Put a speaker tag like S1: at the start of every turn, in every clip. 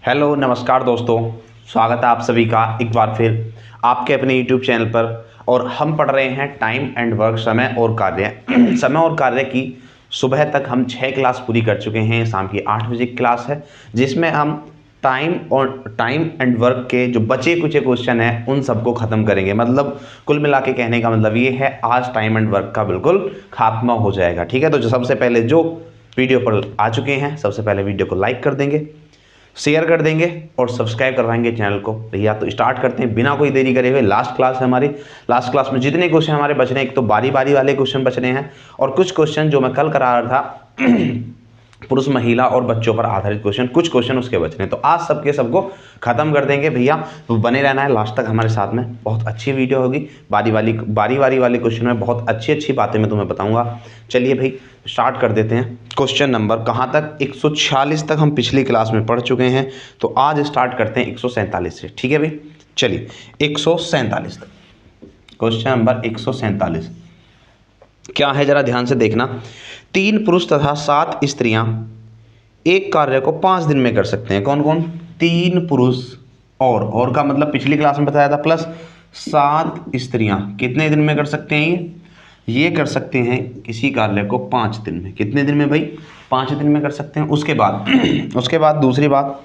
S1: Hello नमस्कार दोस्तों, स्वागत है आप सभी का एक बार फिर आपके अपने यूट्यूब चैनल पर। और हम पढ़ रहे हैं टाइम एंड वर्क, समय और कार्य। समय और कार्य की सुबह तक हम 6 क्लास पूरी कर चुके हैं। शाम की 8 बजे की क्लास है जिसमें हम टाइम एंड वर्क के जो बचे कुचे क्वेश्चन हैं उन सबको ख़त्म करेंगे। मतलब कुल मिला के कहने का मतलब ये है, आज टाइम एंड वर्क का बिल्कुल खात्मा हो जाएगा। ठीक है, तो जो सबसे पहले जो वीडियो पर आ चुके हैं सबसे पहले वीडियो को लाइक कर देंगे, शेयर कर देंगे और सब्सक्राइब करवाएंगे चैनल को। भैया तो स्टार्ट करते हैं बिना कोई देरी करे हुए। लास्ट क्लास है हमारी। लास्ट क्लास में जितने क्वेश्चन हमारे बच रहे हैं, एक तो बारी बारी वाले क्वेश्चन बच रहे हैं और कुछ क्वेश्चन जो मैं कल करा रहा था पुरुष महिला और बच्चों पर आधारित क्वेश्चन, कुछ क्वेश्चन उसके बच रहे हैं। तो आज सबके सबको खत्म कर देंगे भैया, तो बने रहना है लास्ट तक हमारे साथ में। बहुत अच्छी वीडियो होगी। बारी बारी वाले क्वेश्चन में बहुत अच्छी अच्छी बातें मैं तुम्हें बताऊंगा। चलिए भाई स्टार्ट कर देते हैं। क्वेश्चन नंबर कहाँ तक, 146 तक हम पिछली क्लास में पढ़ चुके हैं। तो आज स्टार्ट करते हैं 147 से। ठीक है भाई, चलिए 147 तक। क्वेश्चन नंबर 147 क्या है जरा ध्यान से देखना। 3 पुरुष तथा 7 स्त्रियां एक कार्य को 5 दिन में कर सकते हैं। कौन कौन? 3 पुरुष और का मतलब पिछली क्लास में बताया था, प्लस 7 स्त्रियां कितने दिन में कर सकते हैं? ये कर सकते हैं किसी कार्य को 5 दिन में। कितने दिन में भाई? 5 दिन में कर सकते हैं। उसके बाद दूसरी बात,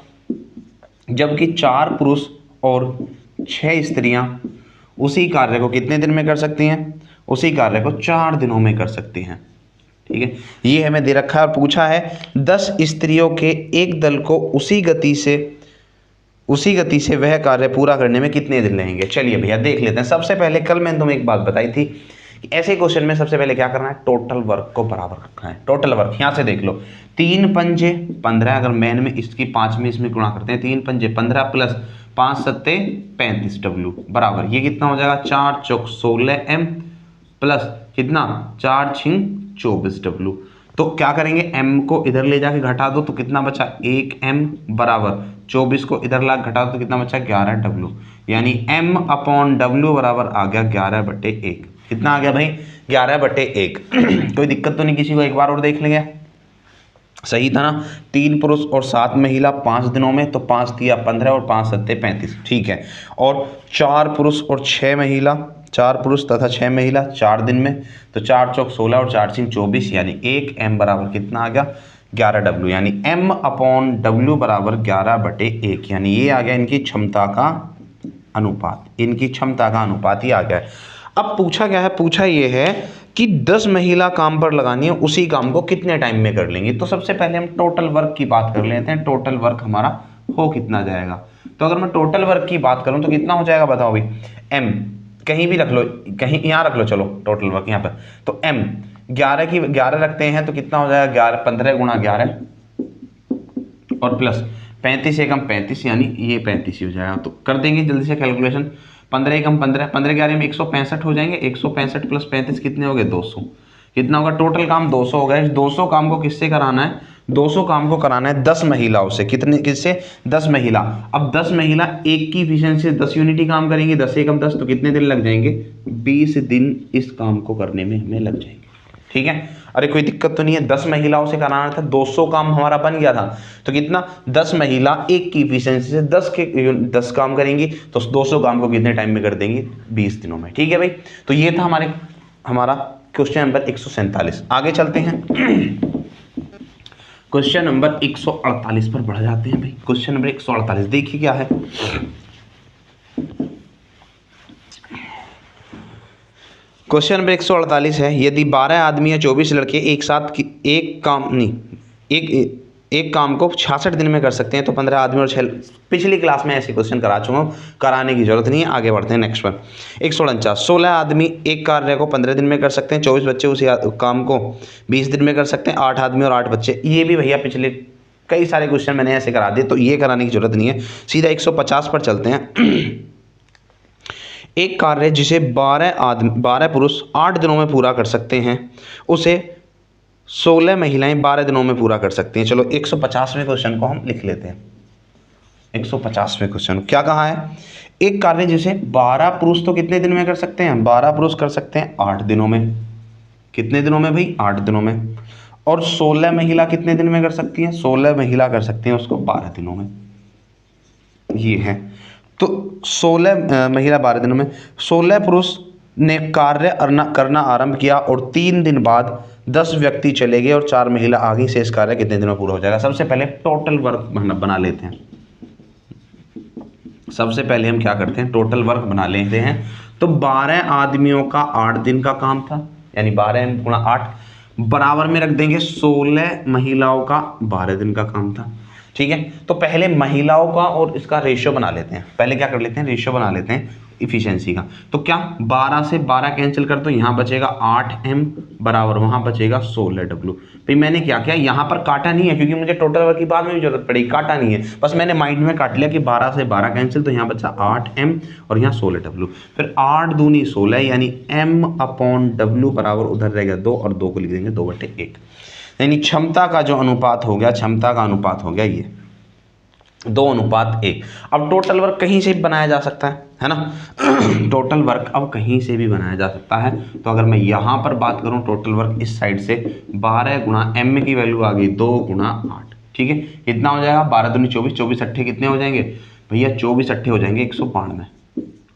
S1: जबकि 4 पुरुष और 6 स्त्रियां उसी कार्य को कितने दिन में कर सकती हैं? उसी कार्य को 4 दिनों में कर सकती हैं। ठीक है, ये हमें दे रखा है और पूछा है 10 स्त्रियों के एक दल को उसी गति से वह कार्य पूरा करने में कितने दिन लगेंगे। चलिए भैया देख लेते हैं। सबसे पहले कल मैंने तुम्हें एक बात बताई थी कि ऐसे क्वेश्चन में सबसे पहले क्या करना है, टोटल वर्क को बराबर रखना है। टोटल वर्क यहां से देख लो, 3 पंजे 15, अगर मैन में इसकी 5 में इसमें गुणा करते हैं, 3 पंजे 15 प्लस 5 सत्ते 35 डब्ल्यू बराबर ये कितना हो जाएगा, 4 चौक 16 एम प्लस कितना 4 छिंग 24 डब्ल्यू। तो क्या करेंगे, m को इधर ले जाके घटा दो तो कितना बचा 1 m बराबर 24 को इधर ला घटा दो तो कितना बचा 11 डब्ल्यू। यानी m अपॉन डब्ल्यू बराबर आ गया 11/1। कितना आ गया भाई? 11/1। कोई दिक्कत तो नहीं किसी को? एक बार और देख लेंगे। सही था ना? 3 पुरुष और 7 महिला 5 दिनों में, तो 5 दिया 15 और 5 सत्ते 35। ठीक है, और 4 पुरुष और 6 महिला, 4 पुरुष तथा 6 महिला 4 दिन में, तो 4 चौक 16 और 4 छिंग 24, यानी 1 m बराबर कितना आ गया 11 डब्ल्यू। यानी m अपॉन डब्ल्यू बराबर 11/1। यानी ये आ गया इनकी क्षमता का अनुपात। इनकी क्षमता का अनुपात ही आ गया है। अब पूछा क्या है, पूछा ये है कि 10 महिला काम पर लगानी है, उसी काम को कितने टाइम में कर लेंगे। तो सबसे पहले हम टोटल वर्क की बात कर लेते हैं। टोटल वर्क हमारा हो कितना जाएगा? तो अगर मैं टोटल वर्क की बात करूं तो कितना हो जाएगा बताओ भाई। m कहीं भी रख लो, कहीं यहाँ रख लो, चलो टोटल वर्क यहाँ पर। तो m 11 की 11 रखते हैं तो कितना हो जाएगा 11 15 गुणा 11 और प्लस 35 एकम 35, यानी ये 35 ही हो जाएगा। तो कर देंगे जल्दी से कैलकुलेशन। 15 एकम 15, 15 11 में 165 हो जाएंगे। 165 प्लस 35 कितने हो गए 200। कितना होगा? टोटल काम 200 हो गया। इस 200 काम को किससे कराना है? 200 काम को कराना है 10 महिलाओं से। कितने? किससे? 10 महिला। अब 10 महिला एक की इफिशियंसी से 10 यूनिट ही काम करेंगी। 10 एकम 10, तो कितने दिन लग जाएंगे? 20 दिन इस काम को करने में हमें लग जाएंगे। ठीक है, अरे कोई दिक्कत तो नहीं है। 10 महिलाओं से कराना था, 200 काम हमारा बन गया था। तो कितना? 10 महिला एक की इफिशियंसी से 10 काम करेंगी, तो 200 काम को कितने टाइम में कर देंगी? 20 दिनों में। ठीक है भाई, तो ये था हमारा क्वेश्चन नंबर 147। आगे चलते हैं। क्वेश्चन नंबर 148 पर बढ़ जाते हैं भाई। क्वेश्चन नंबर 148 देखिए क्या है। क्वेश्चन नंबर 148 है, यदि 12 आदमी या 24 लड़के एक साथ एक काम को 66 दिन में कर सकते हैं, तो 15 आदमी और 6। पिछली क्लास में ऐसे क्वेश्चन करा चुका हूँ, कराने की जरूरत नहीं है। आगे बढ़ते हैं नेक्स्ट पर। 149, 16 आदमी एक कार्य को 15 दिन में कर सकते हैं, 24 बच्चे उसी काम को 20 दिन में कर सकते हैं, 8 आदमी और 8 बच्चे। ये भी भैया पिछले कई सारे क्वेश्चन मैंने ऐसे करा दिए, तो ये कराने की जरूरत नहीं है। सीधा 150 पर चलते हैं। एक कार्य जिसे 12 पुरुष 8 दिनों में पूरा कर सकते हैं, उसे 16 महिलाएं 12 दिनों में पूरा कर सकती हैं। चलो 150वें क्वेश्चन को हम लिख लेते हैं। 150वें क्वेश्चन क्या कहा है? एक कार्य जिसे 12 पुरुष तो कितने दिन में कर सकते हैं? 12 पुरुष कर सकते हैं 8 दिनों में। कितने दिनों में भाई? 8 दिनों में। और 16 महिला कितने दिन में कर सकती हैं? 16 महिला कर सकती हैं उसको 12 दिनों में। ये है। तो 16 महिला 12 दिनों में 16 पुरुष ने कार्य करना आरंभ किया और 3 दिन बाद 10 व्यक्ति चले गए और 4 महिला आ गई। शेष कार्य कितने दिनों में पूरा हो जाएगा? सबसे पहले टोटल वर्क बना लेते हैं। सबसे पहले हम क्या करते हैं, टोटल वर्क बना लेते हैं। तो 12 आदमियों का 8 दिन का काम था, यानी 12 गुणा 8 बराबर में रख देंगे 16 महिलाओं का 12 दिन का काम था। ठीक है, तो पहले महिलाओं का और इसका रेशियो बना लेते हैं। पहले क्या कर लेते हैं, रेशियो बना लेते हैं इफिशियंसी का। तो क्या 12 से 12 कैंसिल कर दो, यहाँ बचेगा 8m बराबर वहाँ बचेगा 16w। फिर मैंने क्या किया, यहाँ पर काटा नहीं है क्योंकि मुझे टोटल वर्क की बाद में भी जरूरत पड़ेगी, काटा नहीं है, बस मैंने माइंड में काट लिया कि 12 से 12 कैंसिल, तो यहाँ बचा 8m और यहाँ 16w। फिर 8 दूनी 16 यानी m/w बराबर उधर रहेगा 2 और 2 को लिख देंगे 2/1। यानी क्षमता का जो अनुपात हो गया, क्षमता का अनुपात हो गया ये 2:1। अब टोटल वर्क कहीं से भी बनाया जा सकता है ना टोटल वर्क अब कहीं से भी बनाया जा सकता है। तो अगर मैं यहाँ पर बात करूँ टोटल वर्क इस साइड से 12 गुणा m की वैल्यू आ गई 2 गुणा 8। ठीक है, कितना हो जाएगा, 12 दूनी 24, 24 अट्ठे कितने हो जाएंगे भैया, 24 अट्ठे हो जाएंगे 192।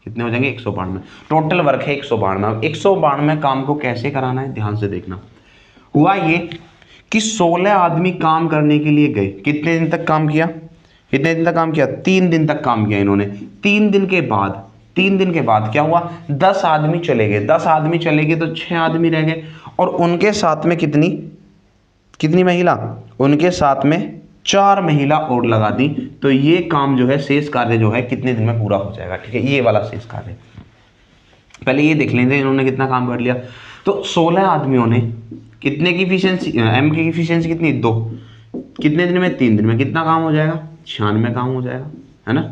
S1: कितने हो जाएंगे, 192। टोटल वर्क है 192। 192 काम को कैसे कराना है, ध्यान से देखना। हुआ ये कि 16 आदमी काम करने के लिए गए, कितने दिन तक काम किया, कितने दिन तक काम किया, 3 दिन तक काम किया इन्होंने। 3 दिन के बाद क्या हुआ, 10 आदमी चले गए। 10 आदमी चले गए तो 6 आदमी रह गए और उनके साथ में कितनी महिला, उनके साथ में 4 महिला और लगा दी। तो ये काम जो है, शेष कार्य जो है कितने दिन में पूरा हो जाएगा। ठीक है, ये वाला शेष कार्य पहले ये देख लेंगे इन्होंने कितना काम कर लिया। तो 16 आदमियों ने कितने की इफिशियंसी, m की इफिशियंसी कितनी, 2, कितने दिन में, 3 दिन में कितना काम हो जाएगा, 96 काम हो जाएगा, है ना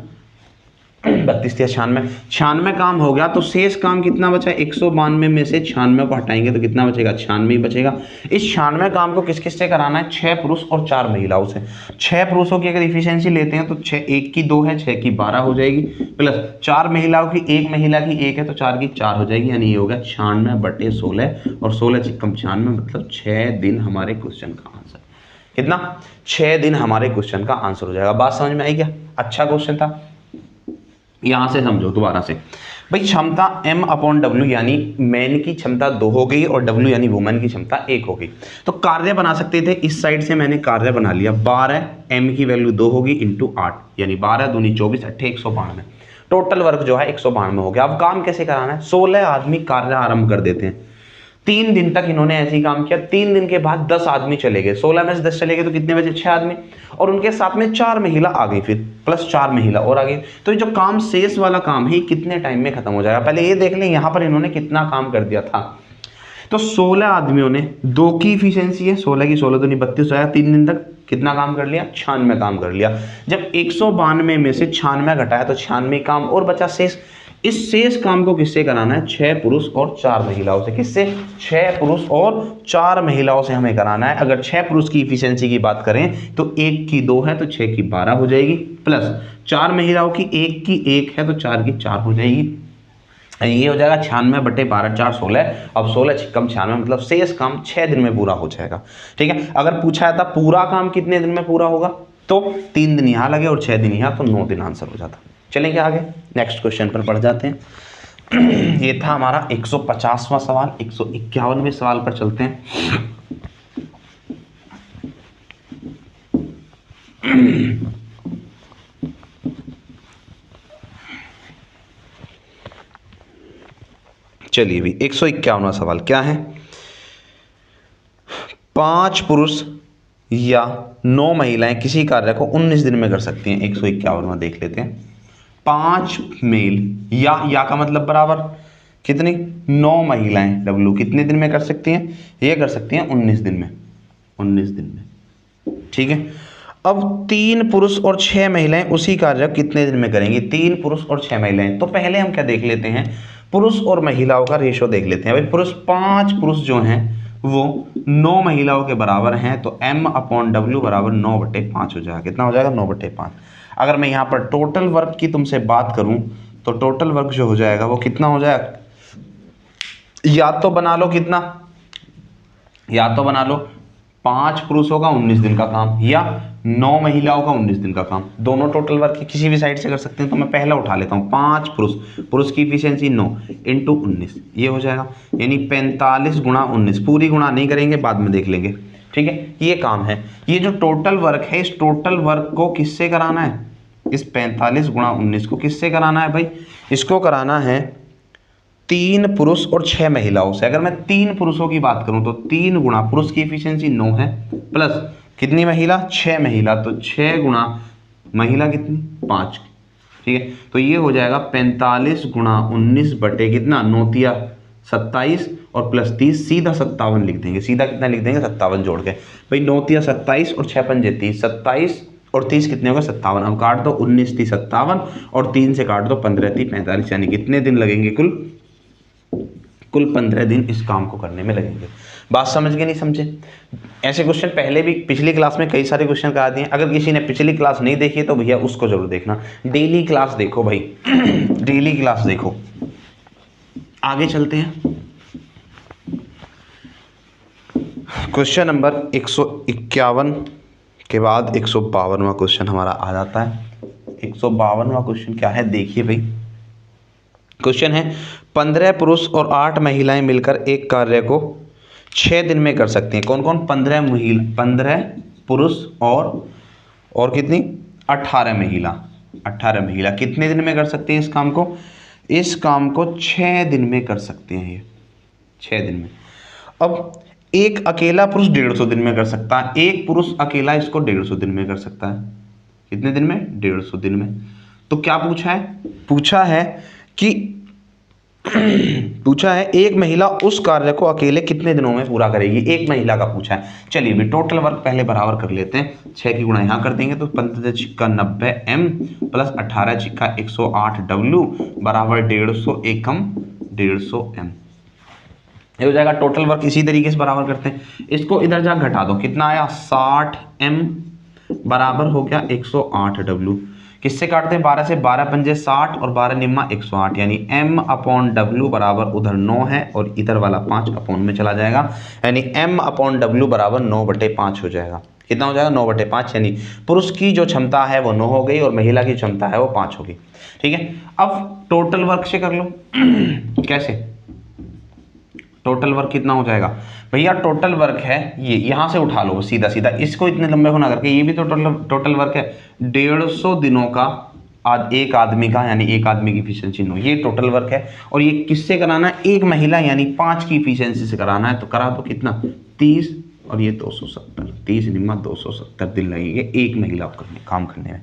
S1: 32 या 96 काम हो गया। तो शेष काम कितना बचा, 192 में से 96 को हटाएंगे तो कितना बचेगा, 96 ही बचेगा। इस 96 काम को किस किस से कराना है, 6 पुरुष और 4 महिलाओं से। 6 पुरुषों की अगर इफिशियंसी लेते हैं तो 6 1 की 2 है, 6 की 12 हो जाएगी, प्लस 4 महिलाओं की 1 महिला की 1 है तो 4 की 4 हो जाएगी, यानी ये हो गया 96/16 और 16 चिक्कम 96 मतलब 6 दिन हमारे क्वेश्चन का आंसर। कितना, 6 दिन हमारे क्वेश्चन का आंसर हो जाएगा। बात समझ में आई क्या, अच्छा क्वेश्चन था। यहां से समझो दोबारा से भाई, क्षमता m/w यानी मैन की क्षमता 2 हो गई और w यानी वुमेन की क्षमता 1 हो गई। तो कार्य बना सकते थे, इस साइड से मैंने कार्य बना लिया। 12 m की वैल्यू 2 होगी इंटू 8 यानी 12 दूनी 24 अट्ठे 192। टोटल वर्क जो है 192 हो गया। अब काम कैसे कराना है, 16 आदमी कार्य आरंभ कर देते हैं। 3 दिन तक इन्होंने ऐसे ही काम किया। 3 दिन के बाद 10 आदमी चले गए, 16 में से 10 चले गए तो कितने बचे, 6 आदमी और उनके साथ में 4 महिला आ गई, फिर प्लस 4 महिला और आ गई। तो ये जो काम शेष वाला काम है कितने टाइम में खत्म हो जाएगा, पहले ये देख लें यहाँ पर इन्होंने कितना काम कर दिया था। तो 16 आदमियों ने 2 की इफिशियंसी है, 16 की 16 दूनी 32 आया। 3 दिन तक कितना काम कर लिया, 96 काम कर लिया। जब 192 में से 96 घटाया तो 96 काम और बचा शेष। इस शेष काम को किससे कराना है, 6 पुरुष और 4 महिलाओं से। किससे, 6 पुरुष और 4 महिलाओं से हमें कराना है। अगर 6 पुरुष की इफिशियंसी की बात करें तो 1 की 2 है तो 6 की 12 हो जाएगी, प्लस 4 महिलाओं की 1 की 1 है तो 4 की 4 हो जाएगी। ये हो जाएगा 96/12 4 16। अब 16 चिक्कम 96 मतलब शेष काम 6 दिन में पूरा हो जाएगा। ठीक है, अगर पूछा था पूरा काम कितने दिन में पूरा होगा तो 3 दिन यहाँ लगे और 6 दिन यहाँ, तो 9 दिन आंसर हो जाता। चलेंगे आगे, नेक्स्ट क्वेश्चन पर पढ़ जाते हैं। ये था हमारा 150वां सवाल। 151वें सवाल पर चलते हैं। चलिए भी 151वां सवाल क्या है, 5 पुरुष या 9 महिलाएं किसी कार्य को 19 दिन में कर सकती हैं। 151वां देख लेते हैं। 5 मेल या का मतलब बराबर कितनी, 9 महिलाएं W कितने दिन में कर सकती हैं, ये कर सकती हैं 19 दिन में, 19 दिन में। ठीक है, अब 3 पुरुष और 6 महिलाएं उसी कार्य कितने दिन में करेंगी, 3 पुरुष और 6 महिलाएं। तो पहले हम क्या देख लेते हैं, पुरुष और महिलाओं का रेशो देख लेते हैं। भाई पुरुष 5 पुरुष जो हैं वो 9 महिलाओं के बराबर हैं, तो m/w बराबर 9/5 हो जाएगा। कितना हो जाएगा, 9/5। अगर मैं यहाँ पर टोटल वर्क की तुमसे बात करूं तो टोटल वर्क जो हो जाएगा वो कितना हो जाएगा, या तो बना लो कितना, या तो बना लो 5 पुरुषों का 19 दिन का काम या 9 महिलाओं का 19 दिन का काम, दोनों टोटल वर्क किसी भी साइड से कर सकते हैं। तो मैं पहला उठा लेता हूँ, 5 पुरुष की इफिशियंसी 9 इंटू 19, ये हो जाएगा यानी 45 गुणा 19। पूरी गुणा नहीं करेंगे, बाद में देख लेंगे, ठीक है। ये काम है। ये जो टोटल वर्क है, इस टोटल वर्क को किससे कराना है? इस 45 गुणा 19 को किससे कराना है भाई? इसको कराना है 3 पुरुष और 6 महिलाओं से। अगर मैं 3 पुरुषों की बात करूं तो 3 गुणा पुरुष की एफिशिएंसी 9 है, प्लस कितनी महिला? 6 महिला, तो 6 गुणा महिला कितनी? 5, ठीक है। तो ये हो जाएगा 45 गुणा 19 बटे कितना? 9 27 और प्लस 30, सीधा 57 लिख देंगे। सीधा कितना लिख देंगे? 57 जोड़ के भाई। 9 27 और 6 पंजे 30, 27 और 30 कितने होगा? 57। अब काट दो, 19 30 57 और 3 से काट दो 15 30 45, यानी कितने दिन लगेंगे? कुल 15 दिन इस काम को करने में लगेंगे। बात समझ गए? नहीं समझे? ऐसे क्वेश्चन पहले भी पिछली क्लास में कई सारे क्वेश्चन करा दिए। अगर किसी ने पिछली क्लास नहीं देखी है तो भैया उसको जरूर देखना। डेली क्लास देखो भाई, डेली क्लास देखो। आगे चलते हैं। क्वेश्चन नंबर 151 के बाद 152वां क्वेश्चन हमारा आ जाता है। 152वां क्वेश्चन क्या है? देखिए भाई, क्वेश्चन है 15 पुरुष और 8 महिलाएं मिलकर एक कार्य को 6 दिन में कर सकती हैं। कौन कौन? 15 पुरुष और कितनी? 18 महिला। 18 महिला कितने दिन में कर सकते हैं इस काम को? इस काम को 6 दिन में कर सकते हैं ये, 6 दिन में। अब एक अकेला पुरुष 150 दिन में कर सकता है। एक पुरुष अकेला इसको 150 दिन में कर सकता है। कितने दिन में? 150 दिन में। तो क्या पूछा है? पूछा है कि पूछा है एक महिला उस कार्य को अकेले कितने दिनों में पूरा करेगी? एक महिला का पूछा है। चलिए भी टोटल वर्क पहले बराबर कर लेते हैं। 6 की गुणा यहाँ कर देंगे तो 15 छिक्का 90 m प्लस 18 छिक्का 108 w बराबर 150 एकम 150 m। ये हो जाएगा टोटल वर्क। इसी तरीके से बराबर करते हैं। इसको इधर जा घटा दो, कितना आया? 60 m बराबर हो गया 108 w। किससे काटते हैं? 12 से। 12 पंजे 60 और 12 निम्मा 108, यानी m अपॉन w बराबर उधर 9 है और इधर वाला 5 अपॉन में चला जाएगा, यानी m अपॉन w बराबर 9/5 हो जाएगा। कितना हो जाएगा? 9/5, यानी पुरुष की जो क्षमता है वो 9 हो गई और महिला की क्षमता है वो 5 होगी, ठीक है। अब टोटल वर्क से कर लो। कैसे? टोटल वर्क कितना हो जाएगा भैया? टोटल वर्क है ये, यहां से उठा लो सीधा सीधा, इसको इतने लंबे को ना करके, ये भी तो टोटल वर्क है 150 दिनों का एक आदमी का, यानी एक आदमी की इफिशिएंसी 9, ये टोटल वर्क है। और ये किससे कराना है? एक महिला यानी 5 की इफिशिएंसी से कराना है। तो करा दो, कितना? 30 और ये 270, 30 निम्मा 270 दिन लगेंगे एक महिला को काम करने में,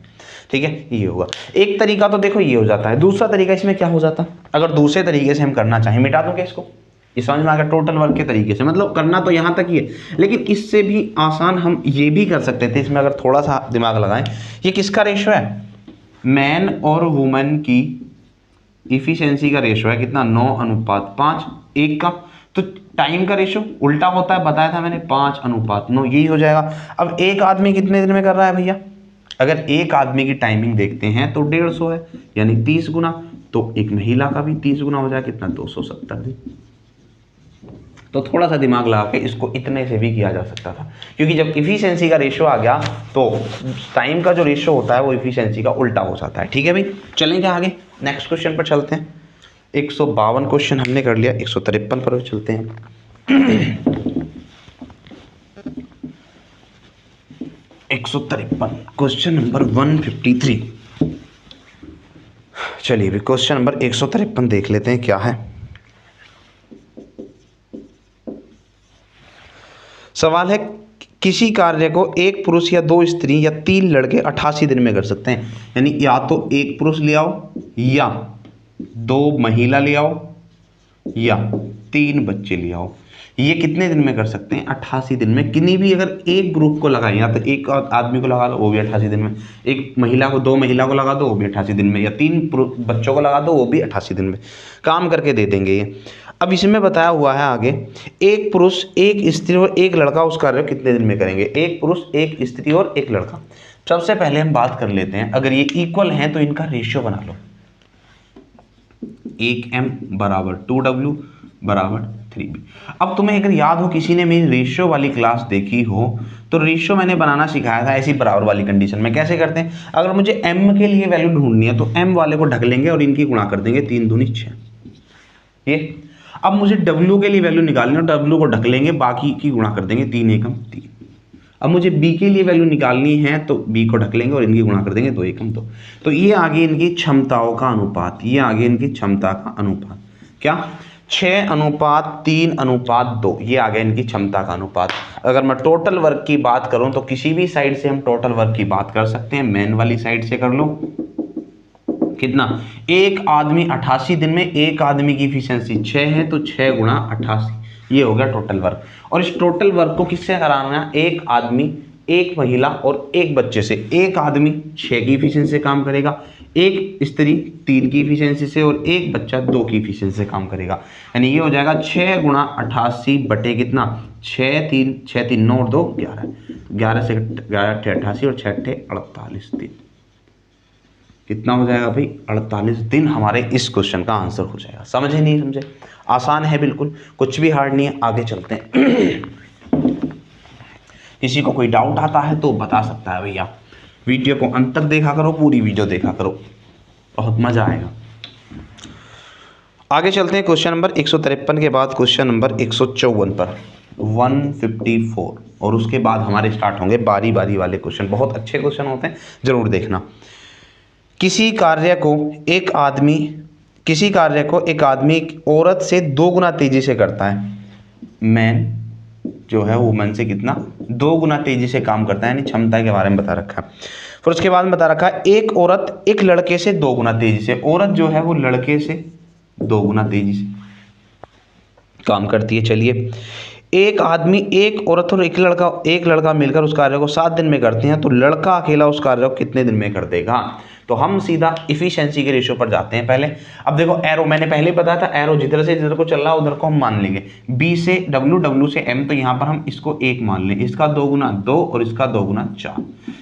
S1: ठीक है। ये होगा एक तरीका। तो देखो ये हो जाता है। दूसरा तरीका इसमें क्या हो जाता? अगर दूसरे तरीके से हम करना चाहें, मिटा दूंगे इसको, ये समझ में आ गया? टोटल वर्क के तरीके से, मतलब करना तो यहाँ तक ही है, लेकिन इससे भी आसान हम ये भी कर सकते थे। इसमें अगर थोड़ा सा दिमाग लगाएं, ये किसका रेशो है? मैन और वुमेन की इफिशिएंसी का रेशो है कितना? 9:5 1 का। तो टाइम का रेशो उल्टा होता है, बताया था मैंने, 5:9, यही हो जाएगा। अब एक आदमी कितने दिन में कर रहा है भैया? अगर एक आदमी की टाइमिंग देखते हैं तो 150 है, यानी 30 गुना। तो एक महिला का भी 30 गुना हो जाएगा, कितना? 270 दिन। तो थोड़ा सा दिमाग लगा के इसको इतने से भी किया जा सकता था, क्योंकि जब इफिशिएंसी का रेशो आ गया तो टाइम का जो रेशो होता है वो इफिशिएंसी का उल्टा हो जाता है, ठीक है भाई। चलेंगे आगे, नेक्स्ट क्वेश्चन पर चलते हैं। 152 क्वेश्चन हमने कर लिया, 153 पर चलते हैं। 153 क्वेश्चन नंबर 153। चलिए भी क्वेश्चन नंबर 153 देख लेते हैं क्या है। सवाल है किसी कार्य को एक पुरुष या 2 स्त्री या 3 लड़के 88 दिन में कर सकते हैं। यानी या तो एक पुरुष ले आओ या 2 महिला ले आओ या 3 बच्चे ले आओ। ये कितने दिन में कर सकते हैं? 88 दिन में। किन्हीं भी अगर एक ग्रुप को लगाएं, या तो एक आदमी को लगा लो वो भी 88 दिन में, एक महिला को 2 महिला को लगा दो वो भी 88 दिन में, या 3 बच्चों को लगा दो वो भी 88 दिन में काम करके दे देंगे ये। अब इसमें बताया हुआ है आगे, एक पुरुष एक स्त्री और एक लड़का उस कार्य को कितने दिन में करेंगे? एक पुरुष एक स्त्री और एक लड़का। सबसे पहले हम बात कर लेते हैं, अगर ये इक्वल हैं तो इनका रेशियो बना लो। 1m बराबर 2w, बराबर 3b। अब तुम्हें अगर याद हो, किसी ने मेरी रेशियो वाली क्लास देखी हो, तो रेशियो मैंने बनाना सिखाया था ऐसी बराबर वाली कंडीशन में। कैसे करते हैं, अगर मुझे m के लिए वैल्यू ढूंढनी है तो m वाले को ढक लेंगे और इनकी गुणा कर देंगे, 3 दूनी 6 ये। अब मुझे w के लिए वैल्यू निकालनी है और w को ढक लेंगे, बाकी की गुणा कर देंगे, 3 एकम 3। अब मुझे b के लिए वैल्यू निकालनी है तो b को ढक लेंगे और इनकी गुणा कर देंगे, 2 एकम 2। तो ये आगे इनकी क्षमताओं का अनुपात, ये आगे इनकी क्षमता का अनुपात, क्या 6:3:2, ये आ गया इनकी क्षमता का अनुपात। अगर मैं टोटल वर्क की बात करूं तो किसी भी साइड से हम टोटल वर्क की बात कर सकते हैं। मेन वाली साइड से कर लो, कितना, एक आदमी 88 दिन में, एक आदमी की इफिशियंसी 6 है तो 6 गुणा 88, ये हो गया टोटल वर्क। और इस टोटल वर्क को किससे कराना है, एक आदमी, एक महिला और एक बच्चे से। एक आदमी 6 की इफिशियंसी से काम करेगा, एक स्त्री 3 की इफिशियंसी से और एक बच्चा 2 की इफिशियंसी से काम करेगा। यानी ये हो जाएगा 6 गुणा 88 बटे कितना, 6 3 9 और 2 11, 11 से 11 88 और 6 48 दिन, कितना हो जाएगा भाई, 48 दिन हमारे इस क्वेश्चन का आंसर हो जाएगा। समझे नहीं समझे, आसान है बिल्कुल, कुछ भी हार्ड नहीं है। आगे चलते हैं। किसी को कोई डाउट आता है तो बता सकता है भैया। वीडियो को अंत तक देखा करो, पूरी वीडियो देखा करो, बहुत मजा आएगा। आगे चलते हैं क्वेश्चन नंबर 153 के बाद क्वेश्चन नंबर 154 पर 154, और उसके बाद हमारे स्टार्ट होंगे बारी बारी वाले क्वेश्चन। बहुत अच्छे क्वेश्चन होते हैं, जरूर देखना। किसी कार्य को एक आदमी औरत से 2 गुना तेजी से करता है। मैन जो है वुमन से कितना, 2 गुना तेजी से काम करता है, यानी क्षमता के बारे में बता रखा है। फिर उसके बाद बता रखा है एक औरत एक लड़के से 2 गुना तेजी से, औरत जो है वो लड़के से 2 गुना तेजी से काम करती है। चलिए, एक आदमी, एक औरत और एक लड़का मिलकर उस कार्य को 7 दिन में करते हैं, तो लड़का अकेला उस कार्य को कितने दिन में कर देगा। तो हम सीधा इफिशिएंसी के रेशियो पर जाते हैं पहले। अब देखो एरो, मैंने पहले बताया था, एरो जिधर से जिधर को चल रहा है उधर को हम मान लेंगे। बी से डब्ल्यू, डब्ल्यू से एम, तो यहाँ पर हम इसको 1 मान लें, इसका 2 गुना 2 और इसका 2 गुना 4,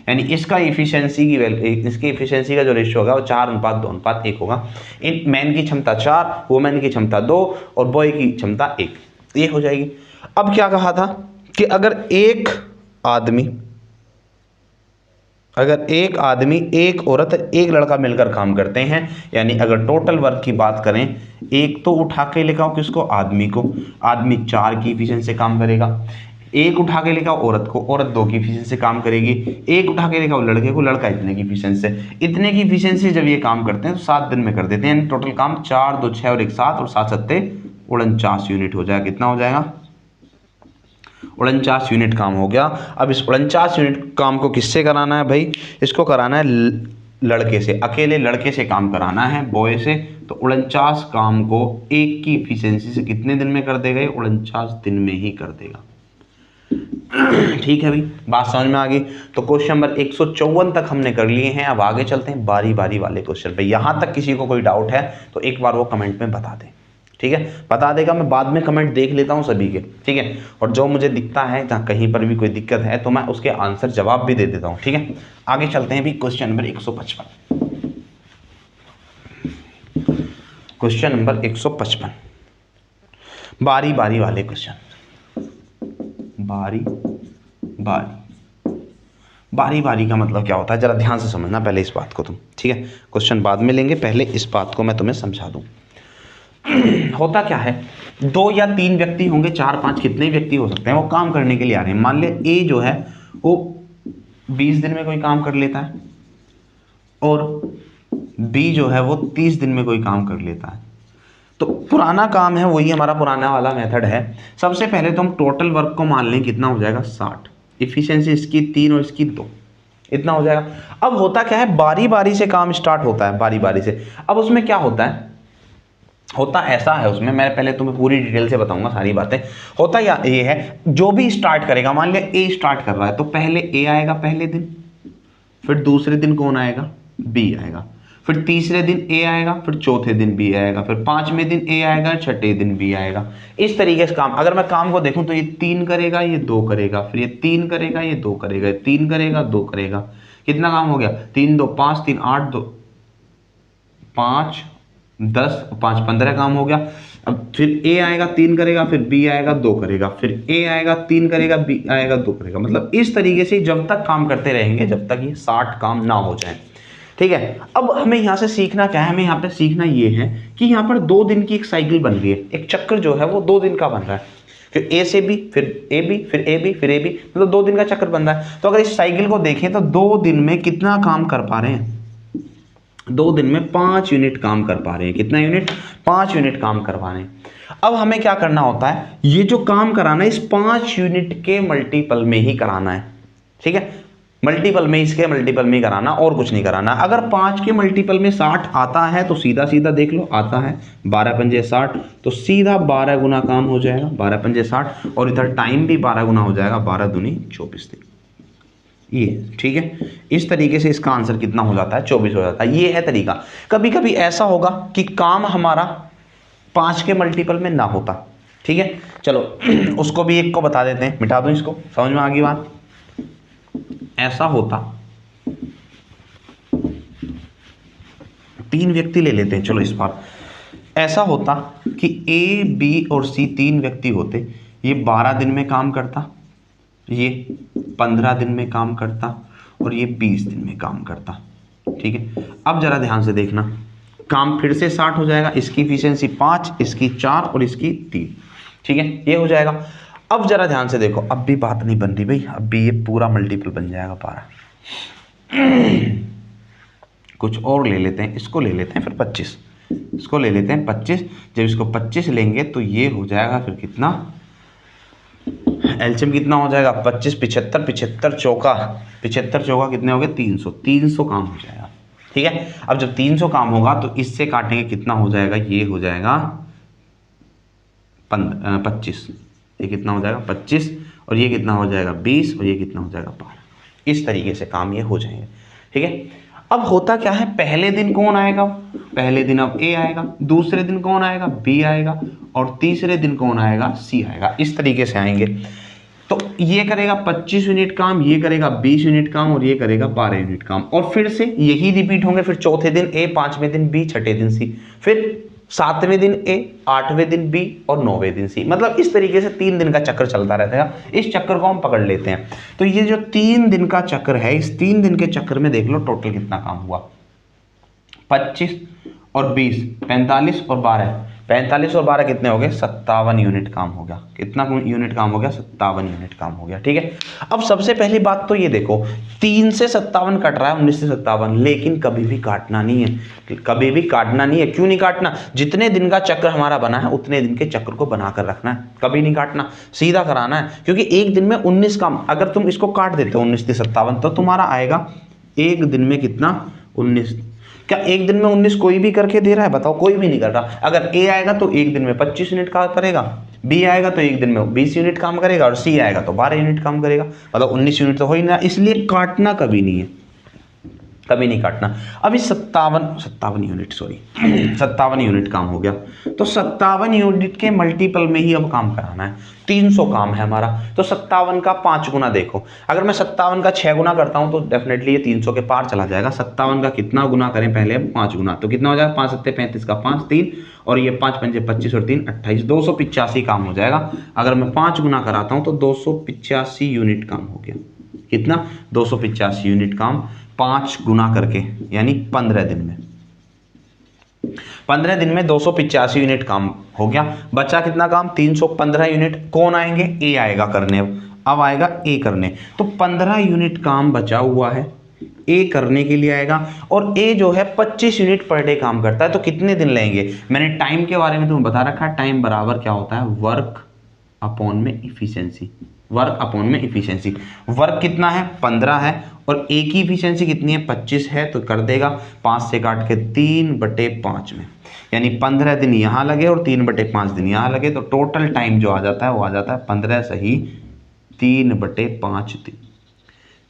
S1: यानी इसका इफिशिएंसी की वैल्यू, इसकी इफिशिएंसी का जो रेशियो होगा वो 4:2:1 होगा। इन मैन की क्षमता 4, वुमेन की क्षमता 2 और बॉय की क्षमता 1, ये हो जाएगी। अब क्या कहा था कि अगर एक आदमी, एक औरत, एक लड़का मिलकर काम करते हैं, यानी अगर टोटल वर्क की बात करें, एक तो उठा के लिखाओ किसको, आदमी को, आदमी 4 की इफिशिएंसी से काम करेगा। एक उठा के लिखाओ औरत को, औरत 2 की इफिशिएंसी से काम करेगी। एक उठा के लिखाओ लड़के को, लड़का इतने की इफिशिएंसी से। इतने की इफिशिएंसी जब ये काम करते हैं तो 7 दिन में कर देते हैं, यानी टोटल काम 4 2 6 और 1 7 और 7 7 49 यूनिट हो जाएगा। कितना हो जाएगा, 49 यूनिट काम हो गया। अब इस 49 यूनिट काम को किससे कराना है भाई, इसको कराना है लड़के से, अकेले लड़के से काम कराना है, बॉय से। तो 49 काम को एक की इफिशिएंसी से कितने दिन में कर देगा, 49 दिन में ही कर देगा। ठीक है भाई, बात समझ में आ गई। तो क्वेश्चन नंबर 154 तक हमने कर लिए हैं। अब आगे चलते हैं बारी बारी वाले क्वेश्चन पे। यहां तक किसी को कोई डाउट है तो एक बार वो कमेंट में बता दें, ठीक है, बता देगा। मैं बाद में कमेंट देख लेता हूं सभी के, ठीक है, और जो मुझे दिखता है जहां कहीं पर भी कोई दिक्कत है तो मैं उसके आंसर जवाब भी दे देता हूं, ठीक है। आगे चलते हैं भी क्वेश्चन नंबर 155। क्वेश्चन नंबर 155, बारी बारी वाले क्वेश्चन, बारी बारी का मतलब क्या होता है, जरा ध्यान से समझना पहले इस बात को तुम, ठीक है। क्वेश्चन बाद में लेंगे, पहले इस बात को मैं तुम्हें समझा दूं। होता क्या है, 2 या 3 व्यक्ति होंगे, 4 5 कितने व्यक्ति हो सकते हैं, वो काम करने के लिए आ रहे हैं। मान ले ए जो है वो 20 दिन में कोई काम कर लेता है और बी जो है वो 30 दिन में कोई काम कर लेता है। तो पुराना काम है, वही हमारा पुराना वाला मेथड है। सबसे पहले तो हम टोटल वर्क को मान लें, कितना हो जाएगा 60, इफिशिएंसी इसकी 3 और इसकी 2, इतना हो जाएगा। अब होता क्या है, बारी बारी से काम स्टार्ट होता है, बारी बारी से। अब उसमें क्या होता है, होता ऐसा है उसमें, मैं पहले तुम्हें पूरी डिटेल से बताऊंगा सारी बातें। होता ये है, जो भी स्टार्ट करेगा, मान लिया ए स्टार्ट कर रहा है तो पहले ए आएगा पहले दिन, फिर दूसरे दिन कौन आएगा, बी आएगा, फिर तीसरे दिन ए आएगा, फिर चौथे दिन बी आएगा, फिर 5वें दिन ए आएगा, 6ठे दिन बी आएगा। इस तरीके से काम, अगर मैं काम को देखूं तो ये 3 करेगा, ये 2 करेगा, फिर ये 3 करेगा, ये 2 करेगा, ये 3 करेगा, 2 करेगा। कितना काम हो गया, 3 2 5 3 8 2 5 10 5 15 काम हो गया। अब फिर ए आएगा 3 करेगा, फिर बी आएगा 2 करेगा, फिर ए आएगा 3 करेगा, बी आएगा 2 करेगा। मतलब इस तरीके से जब तक काम करते रहेंगे जब तक ये 60 काम ना हो जाए। ठीक है, अब हमें यहाँ से सीखना क्या है, हमें यहाँ पे सीखना ये है कि यहाँ पर 2 दिन की एक साइकिल बन रही है, एक चक्कर जो है वो 2 दिन का बन रहा है, फिर ए से बी, फिर ए बी, फिर ए बी, फिर ए बी, मतलब 2 दिन का चक्कर बन रहा है। तो अगर इस साइकिल को देखें तो 2 दिन में कितना काम कर पा रहे हैं, 2 दिन में 5 यूनिट काम कर पा रहे हैं। कितना यूनिट, 5 यूनिट काम कर पा रहे हैं। अब हमें क्या करना होता है, ये जो काम कराना है इस 5 यूनिट के मल्टीपल में ही कराना है। ठीक है, मल्टीपल में, इसके मल्टीपल में ही कराना, और कुछ नहीं कराना। अगर 5 के मल्टीपल में 60 आता है तो सीधा सीधा देख लो, आता है 12 पंजे 60, तो सीधा 12 गुना काम हो जाएगा, 12 पंजे 60, और इधर टाइम भी 12 गुना हो जाएगा, 12 दूनी 24 दिन। ये ठीक है, इस तरीके से इसका आंसर कितना हो जाता है, 24 हो जाता है। ये है तरीका। कभी कभी ऐसा होगा कि काम हमारा 5 के मल्टीपल में ना होता। ठीक है, चलो उसको भी एक को बता देते हैं, मिटा दूं इसको, समझ में आ गई बात। ऐसा होता, 3 व्यक्ति ले लेते हैं, चलो इस बार ऐसा होता कि ए बी और सी 3 व्यक्ति होते, ये 12 दिन में काम करता, ये 15 दिन में काम करता, और ये 20 दिन में काम करता। ठीक है, अब जरा ध्यान से देखना, काम फिर से 60 हो जाएगा, इसकी इफिशियंसी 5, इसकी 4 और इसकी 3। ठीक है, ये हो जाएगा। अब जरा ध्यान से देखो, अब भी बात नहीं बन रही भाई, अब भी ये पूरा मल्टीपल बन जाएगा 12। कुछ और ले लेते हैं, इसको ले लेते हैं फिर 25, इसको ले लेते हैं 25। जब इसको 25 लेंगे तो ये हो जाएगा फिर कितना, एलसीएम कितना हो जाएगा, 25 75, 75 चौका, 75 चौका कितने हो गए, 300, 300 काम हो जाएगा। ठीक है, अब जब 300 काम होगा तो इससे काटेंगे, कितना हो जाएगा, ये हो जाएगा 25, ये कितना हो जाएगा 25, और ये कितना हो जाएगा 20, और ये कितना हो जाएगा 12। इस तरीके से काम ये हो जाएंगे। ठीक है, अब होता क्या है, पहले दिन कौन आएगा, पहले दिन अब ए आएगा, दूसरे दिन कौन आएगा, बी आएगा, और तीसरे दिन कौन आएगा, सी आएगा। इस तरीके से आएंगे। तो ये करेगा 25 यूनिट काम, ये करेगा 20 यूनिट काम, और ये करेगा 12 यूनिट काम, और फिर से यही रिपीट होंगे। फिर चौथे दिन ए, 5वें दिन बी, छठे दिन सी, फिर 7वें दिन ए, 8वें दिन बी, और 9वें दिन सी। मतलब इस तरीके से 3 दिन का चक्कर चलता रहता है। इस चक्कर को हम पकड़ लेते हैं। तो ये जो 3 दिन का चक्कर है, इस 3 दिन के चक्कर में देख लो टोटल कितना काम हुआ, 25 और 20, 45 और 12, 45 और 12 कितने हो गए, 57 यूनिट काम हो गया। कितना यूनिट काम हो गया, 57 यूनिट काम हो गया। ठीक है, अब सबसे पहली बात तो ये देखो, 3 से 57 कट रहा है, 19 से 57, लेकिन कभी भी काटना नहीं है, कभी भी काटना नहीं है। क्यों नहीं काटना, जितने दिन का चक्र हमारा बना है उतने दिन के चक्र को बनाकर रखना है, कभी नहीं काटना, सीधा कराना है। क्योंकि एक दिन में 19 काम, अगर तुम इसको काट देते हो 19 से 57, तो तुम्हारा आएगा एक दिन में कितना, 19। क्या एक दिन में 19 कोई भी करके दे रहा है, बताओ, कोई भी नहीं कर रहा। अगर ए आएगा तो एक दिन में 25 यूनिट काम करेगा, बी आएगा तो एक दिन में 20 यूनिट काम करेगा, और सी आएगा तो 12 यूनिट काम करेगा, मतलब 19 यूनिट तो हो ही ना। इसलिए काटना कभी नहीं है, कभी नहीं काटना। अभी 57 यूनिट, सॉरी 57 यूनिट काम हो गया। तो 57 यूनिट के मल्टीपल में ही अब काम कराना है। 300 काम है हमारा, तो 57 का 5 गुना देखो। अगर मैं 57 का 6 गुना करता हूं तो डेफिनेटली ये 300 के पार चला जाएगा। 57 का कितना गुना करें पहले, 5 गुना, तो कितना हो जाएगा, 5 7 35 का 5 3, और ये 5 पंजे 25 और 3 28, 285 काम हो जाएगा। अगर मैं 5 गुना कराता हूं तो 285 यूनिट काम हो गया। कितना, 285 यूनिट काम 5 गुना करके, यानी 15 दिन में, 15 दिन में 285 यूनिट काम हो गया। बचा कितना काम, 315 यूनिट। कौन आएंगे, ए आएगा करने। अब आएगा ए करने, तो 15 यूनिट काम बचा हुआ है, ए करने के लिए आएगा। और ए जो है 25 यूनिट पर डे काम करता है, तो कितने दिन लेंगे। मैंने टाइम के बारे में तुम्हें बता रखा है, टाइम बराबर क्या होता है, वर्क अपॉन में इफिशियंसी, वर्क अपॉन में इफिशियंसी। वर्क कितना है, 15 है, और ए की इफिशियंसी कितनी है, 25 है, तो कर देगा 5 से काट के 3/5 में, यानी 15 दिन यहाँ लगे और 3/5 दिन यहाँ लगे, तो टोटल टाइम जो आ जाता है वो आ जाता है 15 सही 3/5 दिन।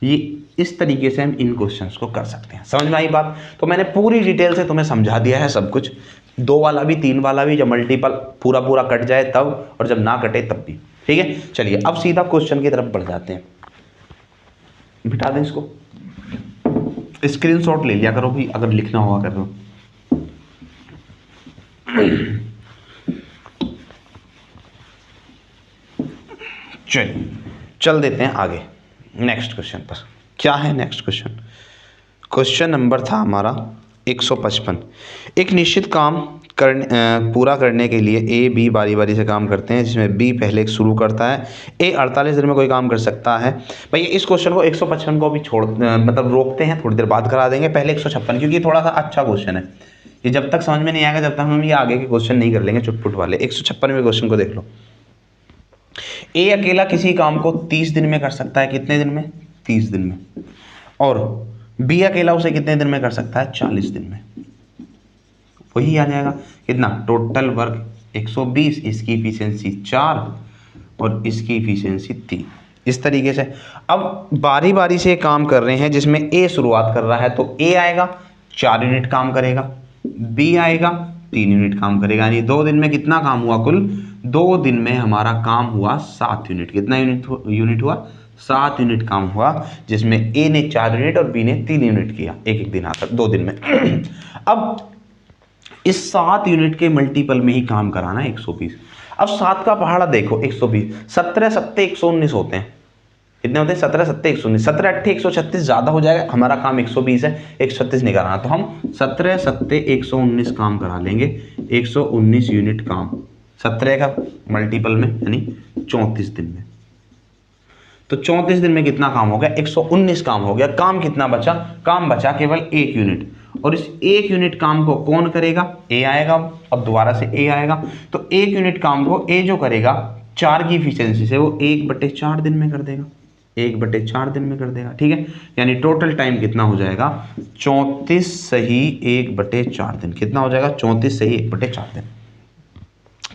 S1: ये इस तरीके से हम इन क्वेश्चंस को कर सकते हैं। समझ में आई बात। तो मैंने पूरी डिटेल से तुम्हें समझा दिया है सब कुछ, 2 वाला भी 3 वाला भी, जब मल्टीपल पूरा पूरा कट जाए तब, और जब ना कटे तब भी। ठीक है, चलिए अब सीधा क्वेश्चन की तरफ बढ़ जाते हैं। बिठा दें इसको, स्क्रीनशॉट ले लिया करो भी, अगर लिखना होगा कर दो। चलिए चल देते हैं आगे नेक्स्ट क्वेश्चन पर। क्या है नेक्स्ट क्वेश्चन? क्वेश्चन नंबर था हमारा 155। एक निश्चित काम पूरा करने के लिए ए बी बारी बारी से काम करते हैं, जिसमें बी पहले शुरू करता है। ए 48 दिन में कोई काम कर सकता है। भाई इस क्वेश्चन को 155 को भी मतलब रोकते हैं, थोड़ी देर बाद करा देंगे। पहले 156, क्योंकि थोड़ा सा अच्छा क्वेश्चन है। ये जब तक समझ में नहीं आएगा, जब तक हम ये आगे के क्वेश्चन नहीं कर लेंगे चुटपुट वाले। 156वें क्वेश्चन को देख लो। ए अकेला किसी काम को 30 दिन में कर सकता है। कितने दिन में? 30 दिन में। और बी अकेला उसे कितने दिन में कर सकता है? 40 दिन में। वही आ जाएगा कितना? टोटल वर्क 120, इसकी इफिशियंसी 4 और इसकी इफिशियंसी 3। इस तरीके से अब बारी बारी से काम कर रहे हैं, जिसमें ए शुरुआत कर रहा है, तो ए आएगा 4 यूनिट काम करेगा, बी आएगा 3 यूनिट काम करेगा। यानी 2 दिन में कितना काम हुआ? कुल 2 दिन में हमारा काम हुआ 7 यूनिट। कितना यूनिट हुआ? 7 यूनिट काम हुआ, जिसमें ए ने 4 यूनिट और बी ने 3 यूनिट किया एक दिन आकर 2 दिन में। अब इस 7 यूनिट के मल्टीपल में ही काम कराना है 120। अब 7 का पहाड़ा देखो 120, 17 सत्ते 119 होते हैं। कितने होते हैं? 17 सत्ते 119, 17 अट्ठे 136 ज़्यादा हो जाएगा। हमारा काम 120 है, 136 नहीं कराना, तो हम 17 सत्ते 119 काम करा लेंगे। 119 यूनिट काम 17 का मल्टीपल में, यानी 34 दिन में। तो 34 दिन में कितना काम हो गया? 119 काम हो गया। काम कितना बचा? काम बचा केवल 1 यूनिट। और इस 1 यूनिट काम को कौन करेगा? ए आएगा। अब दोबारा से ए आएगा, तो 1 यूनिट काम को ए जो करेगा 4 की इफिशियंसी से, वो 1/4 दिन में कर देगा। 1/4 दिन में कर देगा, ठीक है। यानी टोटल टाइम कितना हो जाएगा? 34 सही 1/4 दिन। कितना हो जाएगा? 34 सही 1/4 दिन।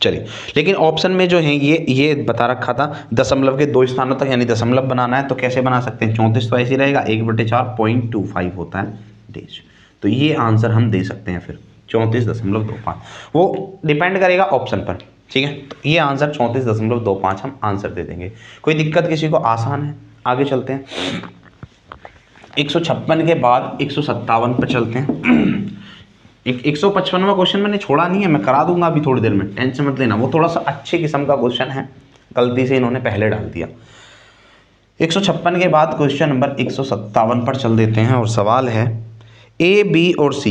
S1: चलिए, लेकिन ऑप्शन में जो है ये बता रखा था दशमलव के 2 स्थानों तक, यानी दशमलव बनाना है, तो कैसे बना सकते हैं? 34 तो ऐसे ही रहेगा, 1/4 0.25 होता है डेज। तो ये आंसर हम दे सकते हैं फिर 34.25। वो डिपेंड करेगा ऑप्शन पर, ठीक है। तो ये आंसर 34.25 हम आंसर दे देंगे। कोई दिक्कत किसी को? आसान है। आगे चलते हैं। 156 के बाद 157 पर चलते हैं। 155वां क्वेश्चन मैंने छोड़ा नहीं है, मैं करा दूंगा अभी थोड़ी देर में, टेंशन मत लेना। वो थोड़ा सा अच्छे किस्म का क्वेश्चन है, गलती से इन्होंने पहले डाल दिया। 156 के बाद क्वेश्चन नंबर 157 पर चल देते हैं। और सवाल है ए बी और सी,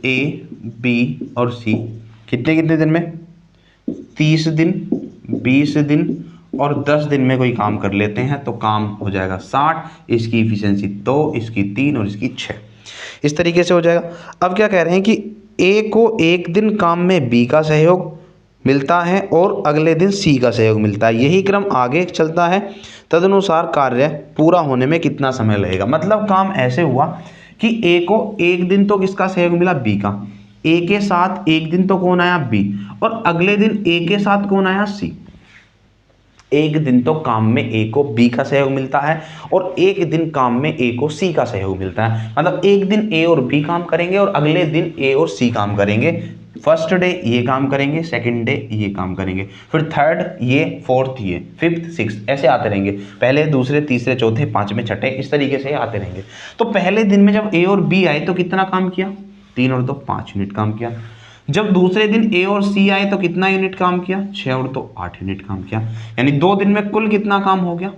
S1: ए बी और सी कितने कितने दिन में? 30 दिन, 20 दिन और 10 दिन में कोई काम कर लेते हैं, तो काम हो जाएगा 60। इसकी इफिशियंसी 2, इसकी 3 और इसकी 6। इस तरीके से हो जाएगा। अब क्या कह रहे हैं कि ए को एक दिन काम में बी का सहयोग मिलता है और अगले दिन सी का सहयोग मिलता है। यही क्रम आगे चलता है। तदनुसार कार्य पूरा होने में कितना समय लगेगा? मतलब काम ऐसे हुआ कि ए को एक दिन तो किसका सहयोग मिला? बी का। ए के साथ एक दिन तो कौन आया? बी। और अगले दिन ए के साथ कौन आया? सी। एक दिन तो काम में ए को बी का सहयोग मिलता है और एक दिन काम में ए को सी का सहयोग मिलता है। मतलब एक दिन ए और बी काम करेंगे और अगले दिन ए और सी काम करेंगे। फर्स्ट डे ये काम करेंगे, सेकंड डे ये काम करेंगे, फिर थर्ड ये, फोर्थ ये, फिफ्थ, सिक्स्थ, ऐसे आते रहेंगे। पहले, दूसरे, तीसरे, चौथे, पांचवें, छठे, इस तरीके से आते रहेंगे। तो पहले दिन में जब ए और बी आए तो कितना काम किया? 3 और 2 5 यूनिट काम किया। जब दूसरे दिन ए और सी आए तो कितना यूनिट काम किया? 6 और 2 8 यूनिट काम किया। यानी 2 दिन में कुल कितना काम हो गया?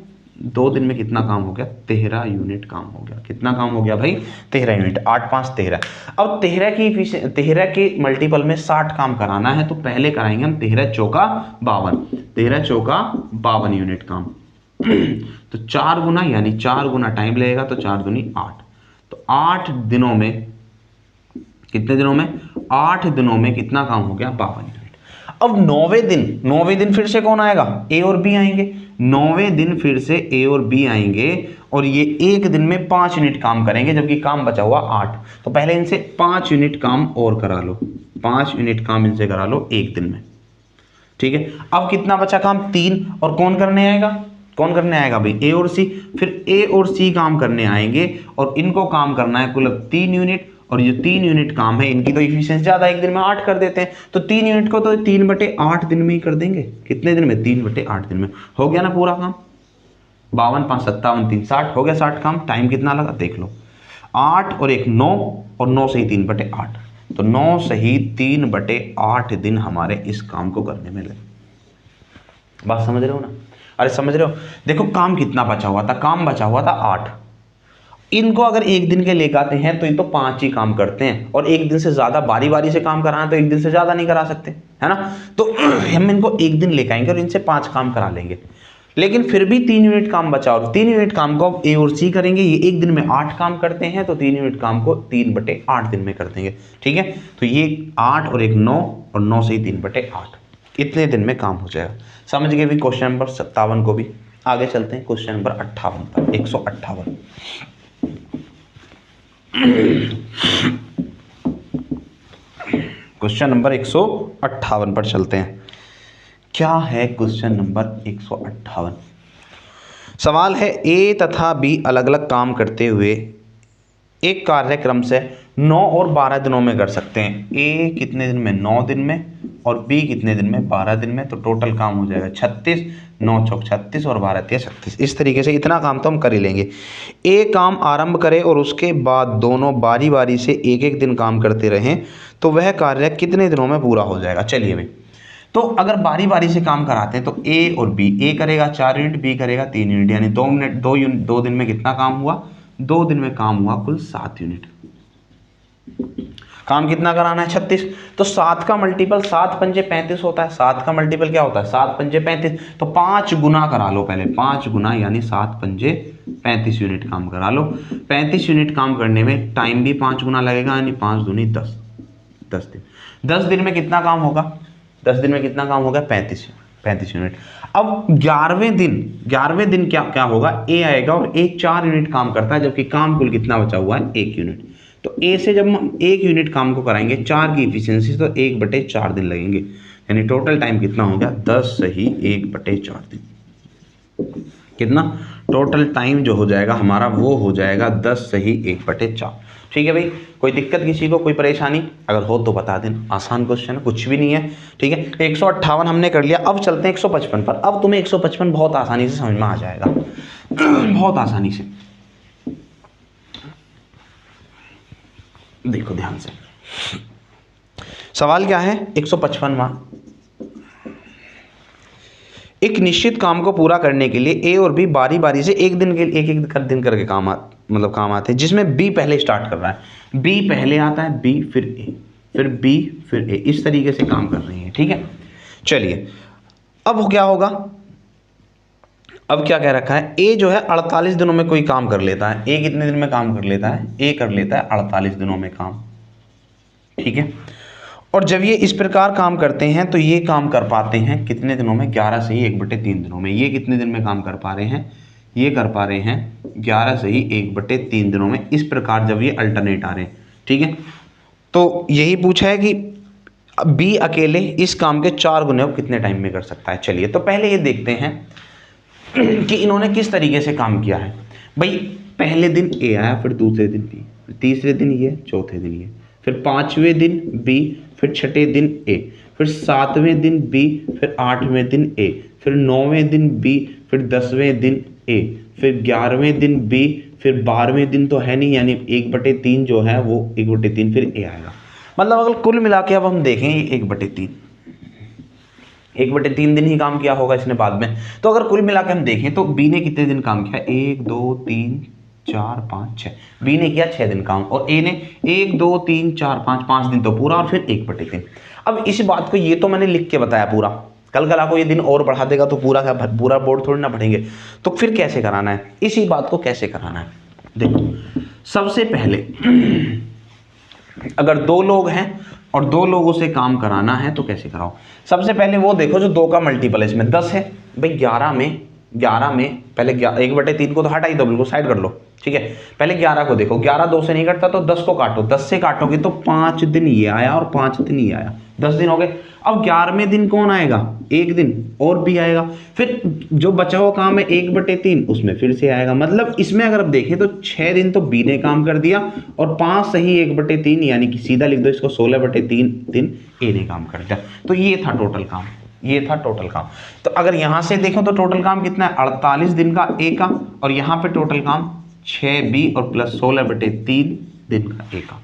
S1: 2 दिन में कितना काम हो गया? 13 यूनिट काम हो गया। कितना काम हो गया भाई? 13 यूनिट। 8 5 13। अब 13 के मल्टीपल में 60 काम कराना है, तो पहले कराएंगे हम 13 चौका 52। 13 चौका 52 यूनिट काम। तो 4 गुना, यानी 4 गुना टाइम लगेगा, तो 4 दूनी 8। तो 8 दिनों में, कितने दिनों में? 8 दिनों में कितना काम हो गया? 52 यूनिट। अब 9वें दिन फिर से कौन आएगा? ए और बी आएंगे। 9वें दिन फिर से ए और बी आएंगे और ये एक दिन में 5 यूनिट काम करेंगे, जबकि काम बचा हुआ 8। तो पहले इनसे 5 यूनिट काम और करा लो। 5 यूनिट काम इनसे करा लो एक दिन में, ठीक है। अब कितना बचा काम? 3। और कौन करने आएगा? कौन करने आएगा भाई? ए और सी। फिर ए और सी काम करने आएंगे और इनको काम करना है कुल 3 यूनिट। और ये 3 यूनिट काम है, इनकी तो इफिशियंसी ज्यादा, एक दिन में 8 कर देते हैं। तो 3 यूनिट को तो 3/8 दिन में ही कर देंगे। कितने दिन में? 3/8 दिन में हो गया ना पूरा काम। 52 5 57 3 60 हो गया। 60 काम। टाइम कितना लगा देख लो। 8 और 1 9 और 9 सही 3/8। तो 9 सही 3/8 दिन हमारे इस काम को करने में लगे। बात समझ रहे हो ना? अरे समझ रहे हो, देखो काम कितना बचा हुआ था, काम बचा हुआ था 8। इनको अगर एक दिन के लेकर आते हैं तो ये तो 5 ही काम करते हैं, और एक दिन से ज्यादा बारी बारी से काम कराना तो एक दिन से ज्यादा नहीं करा सकते, है ना। तो हम इनको एक दिन लेकर आएंगे और इनसे 5 काम करा लेंगे, लेकिन फिर भी 3 यूनिट काम बचा, और 3 यूनिट काम को अब ए और सी करेंगे। ये एक दिन में 8 काम करते हैं, तो 3 यूनिट काम को 3/8 दिन में कर देंगे, ठीक है। तो ये 8 और एक 9, और 9 से ही 3/8, इतने दिन में काम हो जाएगा। समझ गए भी क्वेश्चन नंबर 57 को भी। आगे चलते हैं क्वेश्चन नंबर 58 पर, 158। क्वेश्चन नंबर 158 पर चलते हैं। क्या है क्वेश्चन नंबर 158? सवाल है, ए तथा बी अलग अलग काम करते हुए एक कार्यक्रम से 9 और 12 दिनों में कर सकते हैं। ए कितने दिन में? 9 दिन में, और बी कितने दिन में? 12 दिन में। तो टोटल काम हो जाएगा 36, 9 चौक 36 और 12 तिया 36। इस तरीके से इतना काम तो हम कर ही लेंगे। ए काम आरंभ करे और उसके बाद दोनों बारी बारी से एक एक दिन काम करते रहें तो वह कार्य कितने दिनों में पूरा हो जाएगा? चलिए भाई, तो अगर बारी बारी से काम कराते हैं तो ए और बी, ए करेगा 4 यूनिट, बी करेगा 3 यूनिट, यानी 2 दिन में कितना काम हुआ? 2 दिन में काम हुआ कुल 7 यूनिट। काम कितना कराना है? 36। तो 7 का मल्टीपल 7 पंजे 35 होता है। 7 का मल्टीपल क्या होता है? 7 पंजे 35। तो 5 गुना करा लो पहले, 5 गुना यानी 7 पंजे 35 यूनिट काम करा लो। 35 यूनिट काम करने में टाइम भी 5 गुना लगेगा, यानी 5 दूनी 10, 10 दिन। 10 दिन में कितना काम होगा? 10 दिन में कितना काम होगा? 35 यूनिट। अब 11वें दिन क्या होगा? ए आएगा और ए 4 यूनिट काम करता है, जबकि काम कुल कितना बचा हुआ है? 1 यूनिट। तो ए से जब हम 1 यूनिट काम को कराएंगे 4 की इफिशियंसी, तो 1/4 दिन लगेंगे, यानी टोटल टाइम कितना हो गया? 10 सही 1/4 दिन। कितना टोटल टाइम जो हो जाएगा हमारा वो हो जाएगा 10 सही 1/4। ठीक है भाई, कोई दिक्कत किसी को, कोई परेशानी अगर हो तो बता दें। आसान क्वेश्चन है, कुछ भी नहीं है, ठीक है। 158 हमने कर लिया। अब चलते हैं 155 पर। अब तुम्हें 155 बहुत आसानी से समझ में आ जाएगा बहुत आसानी से। देखो ध्यान से, सवाल क्या है? 155वां। एक निश्चित काम को पूरा करने के लिए ए और बी बारी बारी से एक एक दिन करके काम आते हैं, जिसमें बी पहले स्टार्ट कर रहा है। बी पहले आता है, बी फिर ए, फिर बी फिर ए, इस तरीके से काम कर रही है, ठीक है। चलिए अब क्या होगा? अब क्या कह रखा है? ए जो है 48 दिनों में कोई काम कर लेता है। ए कितने दिन में काम कर लेता है? ए कर लेता है 48 दिनों में काम, ठीक है। और जब ये इस प्रकार काम करते हैं तो ये काम कर पाते हैं कितने दिनों में? 11 से ही 1/3 दिनों में। ये कितने दिन में काम कर पा रहे हैं? ये कर पा रहे हैं 11 से ही 1/3 दिनों में। इस प्रकार जब ये अल्टरनेट आ रहे हैं, ठीक है। तो यही पूछा है कि बी अकेले इस काम के 4 गुने कितने टाइम में कर सकता है। चलिए तो पहले ये देखते हैं कि इन्होंने किस तरीके से काम किया है। भाई पहले दिन ए आया, फिर दूसरे दिन बी, फिर तीसरे दिन ये, चौथे दिन ये, फिर 5वें दिन बी, फिर 6ठे दिन ए, फिर 7वें दिन बी, फिर 8वें दिन ए, फिर 9वें दिन बी, फिर 10वें दिन ए, फिर 11वें दिन बी, फिर 12वें दिन तो है नहीं, यानी 1/3 जो है वो 1/3 फिर ए आएगा। मतलब अगर कुल मिला के अब हम देखें 1/3 दिन ही काम किया होगा इसने बाद में। तो अगर कुल मिला के हम देखें तो बी ने कितने दिन काम किया? 1 2 3 4 5 6। बी ने किया 6 दिन काम, और ए ने 1 2 3 4 5 दिन तो पूरा, और फिर 1/3। अब इस बात को ये तो मैंने लिख के बताया पूरा, कल को ये दिन और बढ़ा देगा तो पूरा बोर्ड थोड़ी ना पढ़ेंगे। तो फिर कैसे कराना है? इसी बात को कैसे कराना है? देखो सबसे पहले अगर 2 लोग हैं और 2 लोगों से काम कराना है तो कैसे कराओ? सबसे पहले वो देखो जो 2 का मल्टीपल है, इसमें 10 है भाई। 11 में पहले 1/3 को तो हटा ही दो, बिल्कुल साइड कर लो, ठीक है। पहले 11 को देखो, 11 2 से नहीं कटता तो 10 को काटो, 10 से काटोगे तो 5 दिन ये आया और 5 दिन ये आया, 10 दिन हो गए। अब 11वें दिन कौन आएगा? 1 दिन और भी आएगा। फिर जो बचा हुआ काम है 1/3 उसमें फिर से आएगा। मतलब इसमें अगर आप देखें तो 6 दिन तो बी ने काम कर दिया, और 5 सही 1/3 यानी कि सीधा लिख दो इसको 16/3 दिन ए ने काम कर दिया। तो ये था टोटल काम, तो अगर यहां से देखो तो टोटल काम कितना है? 48 दिन का ए का, और यहां पे टोटल काम 6 बी और प्लस 16/3 दिन का ए का,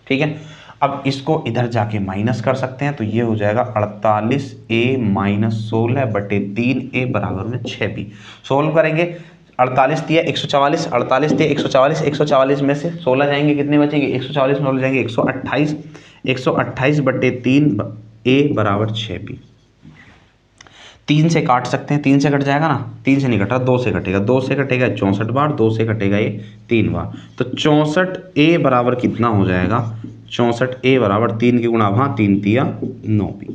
S1: ठीक है। अब इसको इधर जाके माइनस कर सकते हैं, तो ये हो जाएगा 48a माइनस 16/3a बराबर में 6b। सोल्व करेंगे, 48 दिया 144, 48 दिया 144, 144 में से 16 जाएंगे, कितने बचेंगे, 144 में 16 जाएंगे 128, 128/3a बराबर 6b। 3 से काट सकते हैं, 3 से कट जाएगा ना, 3 से नहीं कटा, 2 से कटेगा, 2 से कटेगा 64 बार, 2 से कटेगा ये 3 बार, तो 64a बराबर कितना हो जाएगा, 64a बराबर 3 की गुणा वहाँ 3 तिया 9b।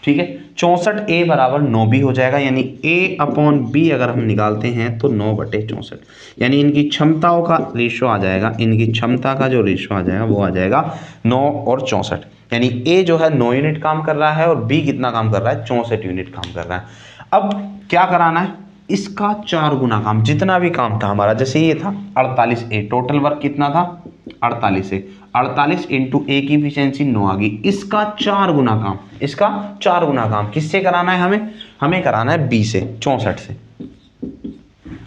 S1: ठीक है, 64a बराबर 9b हो जाएगा, यानी a/b अगर हम निकालते हैं तो 9/64, यानी इनकी क्षमताओं का रेशो आ जाएगा, इनकी क्षमता का जो रेशो आ जाएगा वो आ जाएगा 9 और 64, यानी a जो है 9 यूनिट काम कर रहा है और b कितना काम कर रहा है, 64 यूनिट काम कर रहा है। अब क्या कराना है, इसका 4 गुना काम, जितना भी काम था हमारा, जैसे ये था 48a, टोटल वर्क कितना था 48a, 48 इंटू a की इफिशियंसी 9 आ गई, इसका 4 गुना काम, इसका 4 गुना काम किससे कराना है, हमें कराना है b से, 64 से।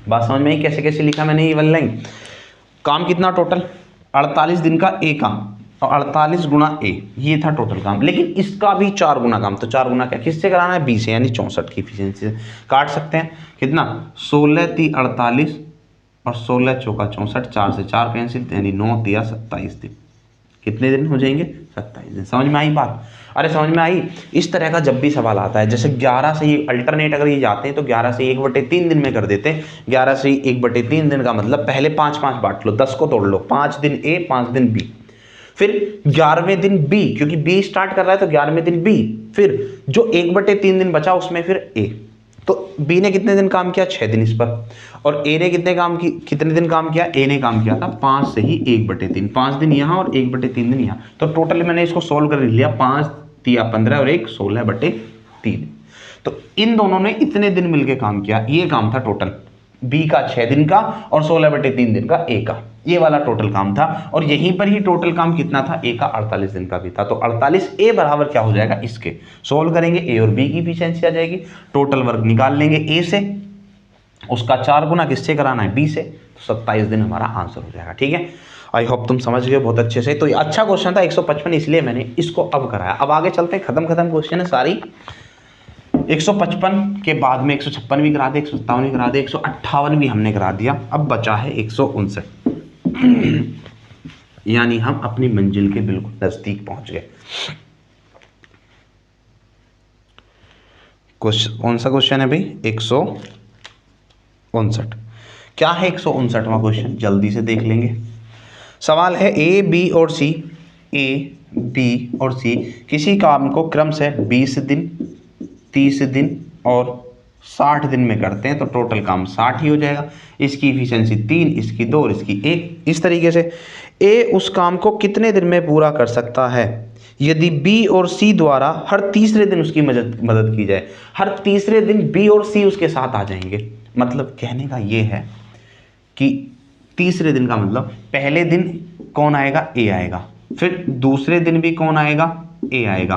S1: बात समझ में आई कैसे कैसे लिखा मैंने ये वाली लाइन। काम कितना टोटल 48 दिन का a का, और 48 गुना a, ये था टोटल काम, लेकिन इसका भी 4 गुना काम, तो 4 गुना क्या किससे कराना है, b से, यानी 64 की इफिशियंसी से। काट सकते हैं, कितना 16 × 3 = 48 और 16 × 4 = 64, 4 से 4 कैंसिल, यानी 9 × 3 = 27 दिन। कितने दिन हो जाएंगे, 27 दिन। समझ में आई बात, अरे समझ में आई। इस तरह का जब भी सवाल आता है, जैसे 11 से ये अल्टरनेट अगर ये जाते हैं तो 11 से 1/3 दिन में कर देते हैं, 11 से 1/3 दिन का मतलब पहले 5-5 बांट लो, 10 को तोड़ लो, 5 दिन a 5 दिन b, फिर 11वें दिन b, क्योंकि b स्टार्ट कर रहा है तो 11वें दिन b, फिर जो 1/3 दिन बचा उसमें फिर a, तो b ने कितने दिन काम किया, 6 दिन इस पर, और a ने कितने दिन काम किया, a ने काम किया था 5 से ही 1/3, 5 दिन यहाँ और 1/3 दिन यहाँ, तो टोटल मैंने इसको सोल्व कर लिया, 5 × 15 और 1 16/3। तो इन दोनों ने इतने दिन मिलके काम किया, ये काम था टोटल b का 6 दिन का और 16/3 दिन का a का, ये वाला टोटल काम था। और यहीं पर ही टोटल काम कितना था, a का 48 दिन का भी था, तो 48a बराबर क्या हो जाएगा, इसके सोल्व करेंगे, a और b की इफिशियंसी आ जाएगी, टोटल वर्क निकाल लेंगे a से, उसका 4 गुना किससे कराना है, b से, तो 27 दिन हमारा आंसर हो जाएगा। ठीक है, आई होप तुम समझ गए बहुत अच्छे से। तो ये अच्छा क्वेश्चन था 155, इसलिए मैंने इसको अब कराया। अब आगे चलते हैं, खत्म क्वेश्चन है सारी। 155 के बाद में 156 भी करा दे, 157 भी करा दे, 158 भी हमने करा दिया, अब बचा है 159, यानी हम अपनी मंजिल के बिल्कुल नजदीक पहुंच गए। कौन सा क्वेश्चन है भाई, 159। क्या है 159वां क्वेश्चन, जल्दी से देख लेंगे। सवाल है ए बी और सी किसी काम को क्रम से 20 दिन 30 दिन और 60 दिन में करते हैं, तो टोटल काम 60 ही हो जाएगा। इसकी इफिशियंसी 3, इसकी 2 और इसकी 1। इस तरीके से ए उस काम को कितने दिन में पूरा कर सकता है यदि बी और सी द्वारा हर तीसरे दिन उसकी मदद की जाए। हर तीसरे दिन बी और सी उसके साथ आ जाएंगे। मतलब कहने का ये है कि तीसरे दिन का मतलब पहले दिन कौन आएगा, ए आएगा, फिर दूसरे दिन भी कौन आएगा, ए आएगा,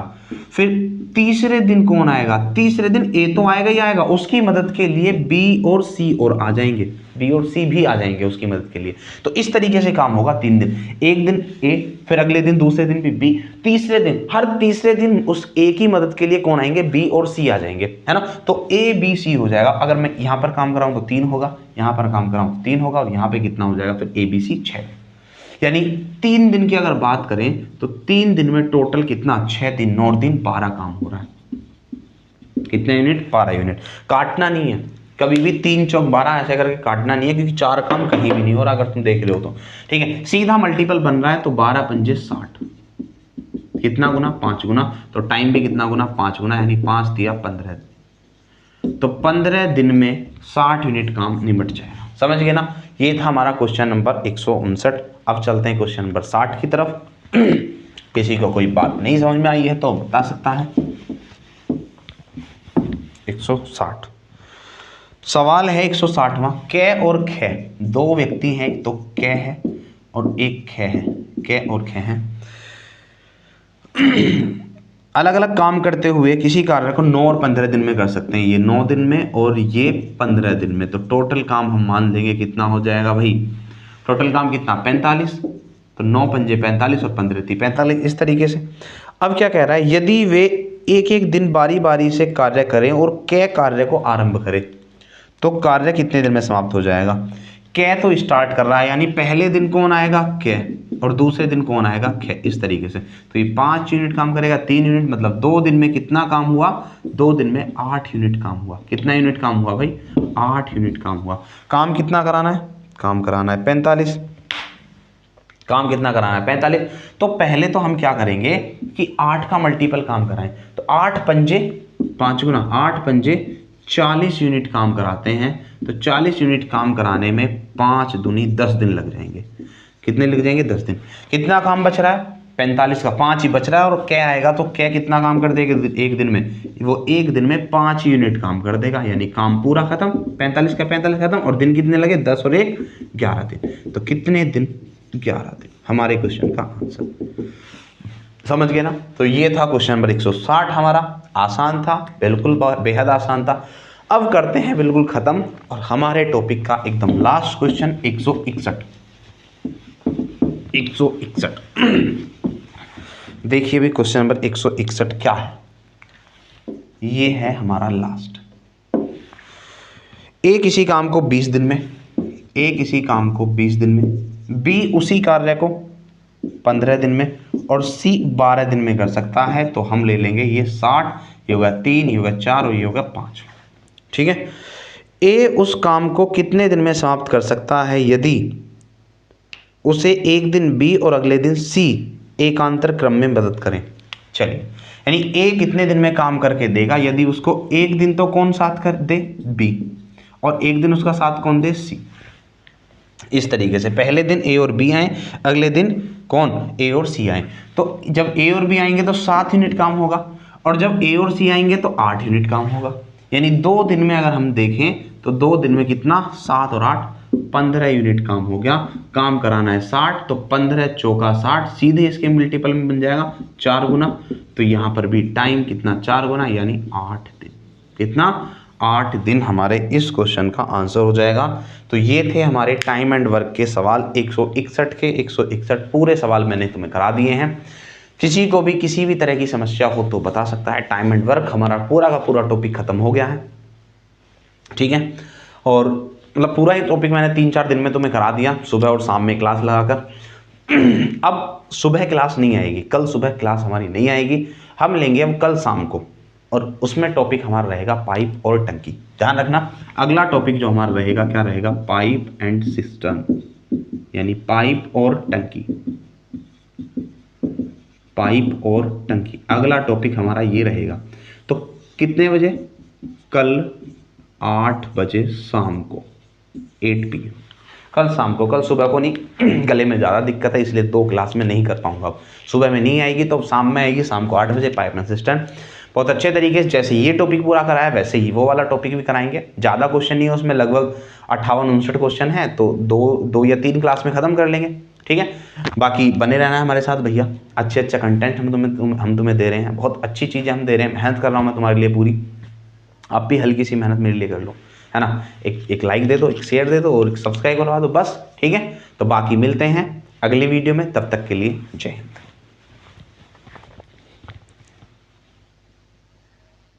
S1: फिर तीसरे दिन कौन आएगा, तीसरे दिन ए तो आएगा ही आएगा, उसकी मदद के लिए बी और सी और आ जाएंगे, बी और सी भी आ जाएंगे उसकी मदद के लिए। तो इस तरीके से काम होगा 3 दिन, एक दिन ए, फिर अगले दिन दूसरे दिन भी बी, तीसरे दिन हर तीसरे दिन उस ए की मदद के लिए कौन आएंगे, बी और सी आ जाएंगे, है ना। तो ए बी सी हो जाएगा। अगर मैं यहाँ पर काम कराऊँ तो 3 होगा, यहाँ पर काम कराऊँ 3 होगा, और यहाँ पे कितना हो जाएगा फिर ए बी सी 6। यानी 3 दिन की अगर बात करें तो 3 दिन में टोटल कितना, 6 दिन 9 दिन 12 काम हो रहा है। कितने यूनिट, 12 यूनिट। काटना नहीं है कभी भी, 3 चौक 12 ऐसे करके काटना नहीं है, क्योंकि 4 काम कहीं भी नहीं हो रहा अगर तुम देख रहे हो तो। ठीक है, सीधा मल्टीपल बन रहा है, तो 12 पंजे 60, कितना गुना, 5 गुना, तो टाइम भी कितना गुना, 5 गुना, यानी 5 दिया 15, तो 15 दिन में 60 यूनिट काम निपट जाएगा। समझ गए ना। ये था हमारा क्वेश्चन नंबर 159। अब चलते हैं क्वेश्चन नंबर 60 की तरफ। किसी को कोई बात नहीं समझ में आई है तो बता सकता है। 160 सवाल है 160वां। कै और खे 2 व्यक्ति हैं, तो कै है और एक खे है, कै और खे हैं। अलग अलग काम करते हुए किसी कार्य को 9 और 15 दिन में कर सकते हैं। ये 9 दिन में और ये 15 दिन में, तो टोटल काम हम मान लेंगे कितना हो जाएगा भाई, टोटल काम कितना 45, तो 9 पंजे 45 और 15 थी 45, इस तरीके से। अब क्या कह रहा है, यदि वे एक एक दिन बारी बारी से कार्य करें और कै कार्य को आरंभ करें तो कार्य कितने दिन में समाप्त हो जाएगा। कै तो स्टार्ट कर रहा है, यानी पहले दिन कौन आएगा, कै, और दूसरे दिन कौन आएगा, कै, इस तरीके से। तो ये 5 यूनिट काम करेगा, 3 यूनिट, मतलब 2 दिन में कितना काम हुआ, 2 दिन में 8 यूनिट काम हुआ। कितना यूनिट काम हुआ भाई, 8 यूनिट काम हुआ। काम कितना कराना है, काम कराना है 45। काम कितना कराना है, 45। तो पहले तो हम क्या करेंगे कि 8 का मल्टीपल काम कराएं, तो 8 पंजे 5 गुना 8 पंजे 40 यूनिट काम कराते हैं। तो 40 यूनिट काम कराने में 5 दूनी 10 दिन लग जाएंगे। कितने लग जाएंगे, 10 दिन। कितना काम बच रहा है, 45 का 5 ही बच रहा है, और कै आएगा तो कै कितना काम कर देगा एक दिन में, वो एक दिन में 5 यूनिट काम कर देगा, यानी काम पूरा खत्म। 45 का 45 खत्म, और दिन कितने लगे, 10 और 1 11 दिन। तो कितने दिन, 11 दिन, हमारे क्वेश्चन का आंसर। समझ गए ना। तो ये था क्वेश्चन नंबर 160 हमारा। आसान था, बिल्कुल बेहद आसान था। अब करते हैं बिल्कुल खत्म, और हमारे टॉपिक का एकदम लास्ट क्वेश्चन 161। देखिए भी क्वेश्चन नंबर 161 क्या है, ये है हमारा लास्ट। ए किसी काम को 20 दिन में, ए किसी काम को 20 दिन में, बी उसी कार्य को 15 दिन में, और सी 12 दिन में कर सकता है। तो हम ले लेंगे ये 60, ये होगा 3, ये होगा 4 और ये होगा 5। ठीक है। ए उस काम को कितने दिन में समाप्त कर सकता है यदि उसे एक दिन बी और अगले दिन सी एकांतर क्रम में मदद करें। चलिए, यानी ए कितने दिन में काम करके देगा यदि उसको एक दिन तो कौन साथ कर दे, बी, और एक दिन उसका साथ कौन दे, सी। इस तरीके से पहले दिन ए और बी आए, अगले दिन कौन, ए और सी आए। तो जब ए और बी आएंगे तो 7 यूनिट काम होगा, और जब ए और सी आएंगे तो 8 यूनिट काम होगा। यानी 2 दिन में अगर हम देखें तो 2 दिन में कितना, 7 और 8 15 यूनिट काम हो गया। काम कराना है 60, तो 15 चौका 60, सीधे इसके मल्टीपल में बन जाएगा 4 गुना। तो यहाँ पर भी टाइम कितना, 4 गुना, यानी 8 दिन। कितना, 8 दिन हमारे इस क्वेश्चन का आंसर हो जाएगा। तो ये थे हमारे टाइम एंड वर्क के सवाल 161 के 161 पूरे सवाल मैंने तुम्हें करा दिए हैं। किसी को भी किसी भी तरह की समस्या हो तो बता सकता है। टाइम एंड वर्क हमारा पूरा का पूरा टॉपिक खत्म हो गया है। ठीक है, और मतलब पूरा ही टॉपिक मैंने 3-4 दिन में तुम्हें करा दिया, सुबह और शाम में क्लास लगाकर। अब सुबह क्लास नहीं आएगी, कल सुबह क्लास हमारी नहीं आएगी, हम लेंगे अब कल शाम को, और उसमें टॉपिक हमारा रहेगा पाइप और टंकी। ध्यान रखना, अगला टॉपिक जो हमारा रहेगा क्या रहेगा, पाइप एंड सिस्टम, यानी पाइप और टंकी। पाइप और टंकी अगला टॉपिक हमारा ये रहेगा। तो कितने बजे, कल 8 बजे शाम को, 8 PM, कल शाम को। कल सुबह को नहीं, गले में ज़्यादा दिक्कत है इसलिए 2 क्लास में नहीं कर पाऊंगा। अब सुबह में नहीं आएगी तो शाम में आएगी, शाम को 8 बजे पाइप एंड सिस्टम। बहुत अच्छे तरीके से जैसे ये टॉपिक पूरा कराया वैसे ही वो वाला टॉपिक भी कराएंगे। ज़्यादा क्वेश्चन नहीं है उसमें, लगभग 58-59 क्वेश्चन है, तो 2 या 3 क्लास में ख़त्म कर लेंगे। ठीक है, बाकी बने रहना है हमारे साथ भैया। अच्छा कंटेंट हम तुम्हें दे रहे हैं, बहुत अच्छी चीज़ें हम दे रहे हैं, मेहनत कर रहा हूँ मैं तुम्हारे लिए पूरी। आप भी हल्की सी मेहनत मेरे लिए कर लो, है ना। एक लाइक दे दो, एक शेयर दे दो और एक सब्सक्राइब करवा दो बस। ठीक है, तो बाकी मिलते हैं अगली वीडियो में, तब तक के लिए जय हिंद।